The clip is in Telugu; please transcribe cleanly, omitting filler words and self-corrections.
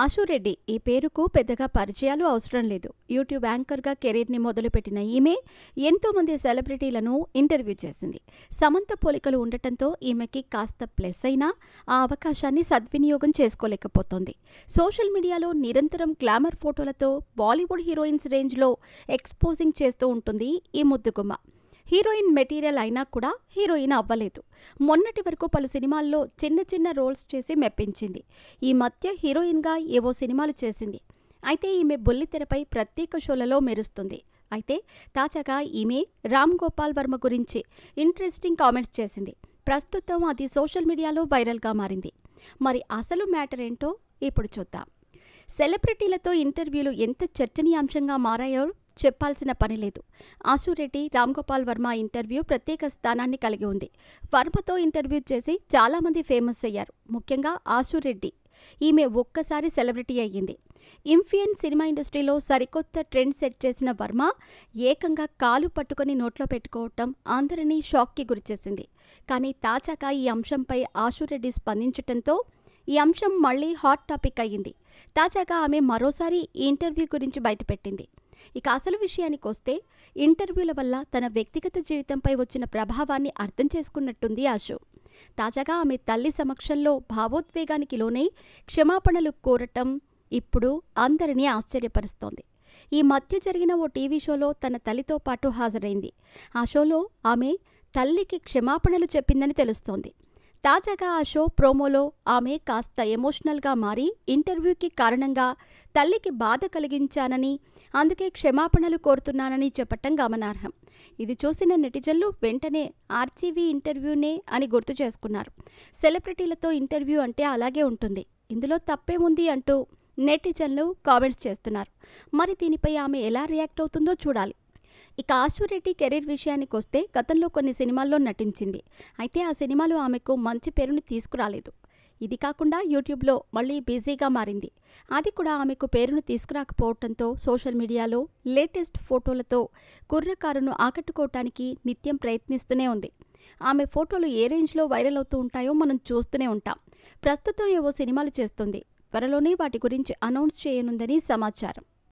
ఆశు రెడ్డి ఈ పేరుకు పెద్దగా పరిచయాలు అవసరం లేదు. యూట్యూబ్ యాంకర్గా కెరీర్ని మొదలుపెట్టిన ఈమె ఎంతోమంది సెలబ్రిటీలను ఇంటర్వ్యూ చేసింది. సమంత పోలికలు ఉండటంతో ఈమెకి కాస్త ప్లస్ అయినా ఆ అవకాశాన్ని సద్వినియోగం చేసుకోలేకపోతోంది. సోషల్ మీడియాలో నిరంతరం గ్లామర్ ఫోటోలతో బాలీవుడ్ హీరోయిన్స్ రేంజ్లో ఎక్స్పోజింగ్ చేస్తూ ఉంటుంది ఈ ముద్దుగుమ్మ. హీరోయిన్ మెటీరియల్ అయినా కూడా హీరోయిన్ అవ్వలేదు. మొన్నటి వరకు పలు సినిమాల్లో చిన్న చిన్న రోల్స్ చేసి మెప్పించింది. ఈ మధ్య హీరోయిన్గా ఏవో సినిమాలు చేసింది. అయితే ఈమె బుల్లితెరపై ప్రత్యేక షోలలో మెరుస్తుంది. అయితే తాజాగా ఈమె రామ్ గోపాల్ వర్మ గురించి ఇంట్రెస్టింగ్ కామెంట్స్ చేసింది. ప్రస్తుతం అది సోషల్ మీడియాలో వైరల్గా మారింది. మరి అసలు మ్యాటర్ ఏంటో ఇప్పుడు చూద్దాం. సెలబ్రిటీలతో ఇంటర్వ్యూలు ఎంత చర్చనీయాంశంగా మారాయో చెప్పాల్సిన పని లేదు. ఆశు రెడ్డి రామ్ గోపాల్ వర్మ ఇంటర్వ్యూ ప్రత్యేక స్థానాన్ని కలిగి ఉంది. వర్మతో ఇంటర్వ్యూ చేసి చాలామంది ఫేమస్ అయ్యారు. ముఖ్యంగా ఆశు రెడ్డి. ఈమె ఒక్కసారి సెలబ్రిటీ అయ్యింది. ఇంఫియన్ సినిమా ఇండస్ట్రీలో సరికొత్త ట్రెండ్ సెట్ చేసిన వర్మ ఏకంగా కాలు పట్టుకొని నోట్లో పెట్టుకోవటం అందరినీ షాక్కి గురిచేసింది. కానీ తాజాగా ఈ అంశంపై ఆశు రెడ్డి స్పందించటంతో ఈ అంశం మళ్లీ హాట్ టాపిక్ అయ్యింది. తాజాగా ఆమె మరోసారి ఈ ఇంటర్వ్యూ గురించి బయటపెట్టింది. ఇక అసలు విషయానికొస్తే ఇంటర్వ్యూల వల్ల తన వ్యక్తిగత జీవితంపై వచ్చిన ప్రభావాన్ని అర్థం చేసుకున్నట్టుంది ఆశు. తాజాగా ఆమె తల్లి సమక్షంలో భావోద్వేగానికి లోనై క్షమాపణలు కోరటం ఇప్పుడు అందరినీ ఆశ్చర్యపరుస్తోంది. ఈ మధ్య జరిగిన ఓ టీవీ షోలో తన తల్లితో పాటు హాజరైంది. ఆ షోలో ఆమె తల్లికి క్షమాపణలు చెప్పిందని తెలుస్తోంది. తాజాగా ఆ షో ప్రోమోలో ఆమె కాస్త ఎమోషనల్గా మారి ఇంటర్వ్యూకి కారణంగా తల్లికి బాధ కలిగించానని, అందుకే క్షమాపణలు కోరుతున్నానని చెప్పటం గమనార్హం. ఇది చూసిన నెటిజన్లు వెంటనే ఆర్జీవీ ఇంటర్వ్యూనే అని గుర్తు చేసుకున్నారు. సెలబ్రిటీలతో ఇంటర్వ్యూ అంటే అలాగే ఉంటుంది, ఇందులో తప్పేముంది అంటూ నెటిజన్లు కామెంట్స్ చేస్తున్నారు. మరి దీనిపై ఆమె ఎలా రియాక్ట్ అవుతుందో చూడాలి. ఇక ఆశు రెడ్డి కెరీర్ విషయానికొస్తే గతంలో కొన్ని సినిమాల్లో నటించింది. అయితే ఆ సినిమాలు ఆమెకు మంచి పేరుని తీసుకురాలేదు. ఇది కాకుండా యూట్యూబ్లో మళ్లీ బిజీగా మారింది. అది కూడా ఆమెకు పేరును తీసుకురాకపోవడంతో సోషల్ మీడియాలో లేటెస్ట్ ఫోటోలతో కుర్రకారును ఆకట్టుకోవటానికి నిత్యం ప్రయత్నిస్తూనే ఉంది. ఆమె ఫోటోలు ఏ రేంజ్లో వైరల్ అవుతూ ఉంటాయో మనం చూస్తూనే ఉంటాం. ప్రస్తుతం ఏవో సినిమాలు చేస్తుంది. త్వరలోనే వాటి గురించి అనౌన్స్ చేయనుందని సమాచారం.